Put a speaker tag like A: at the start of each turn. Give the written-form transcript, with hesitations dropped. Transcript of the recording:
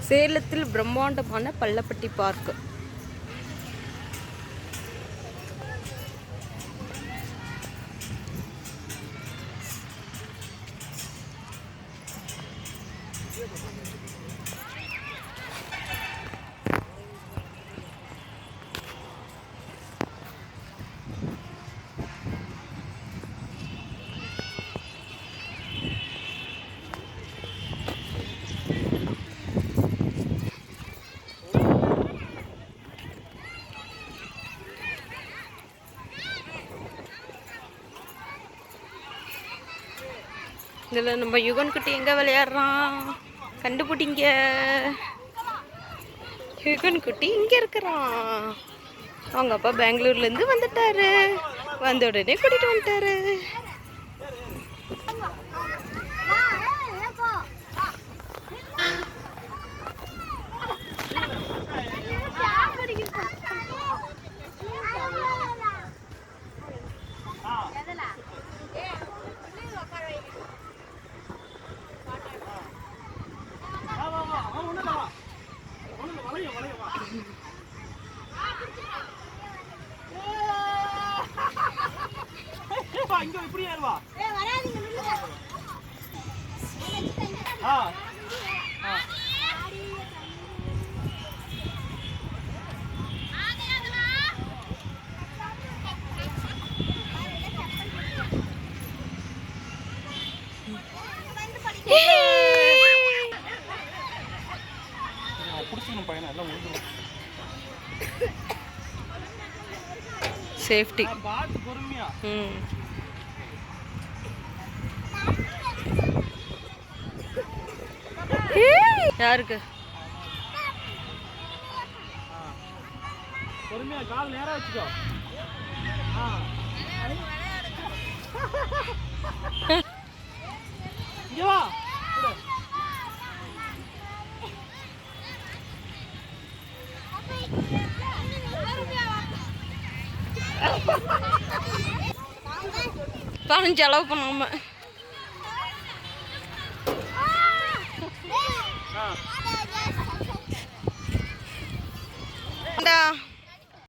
A: சேலத்தில் பிரம்மாண்டமான பள்ளப்பட்டி பார்க். இதில் நம்ம யுகன் குட்டி எங்கே விளையாடுறான் கண்டுபிடிங்க. யுகன் குட்டி இங்கே இருக்கிறான். அவங்க அப்பா பெங்களூர்லேருந்து வந்துட்டாரு. வந்த உடனே கூட்டிகிட்டு வந்துட்டாரு.
B: இங்க இப்படி ஏறுவா.
A: சேஃப்டி யாருக்கு
B: பொறுமையா கால் நேரா வச்சுக்கோ. இங்க வா.
A: பணம் செலவு பண்ணாம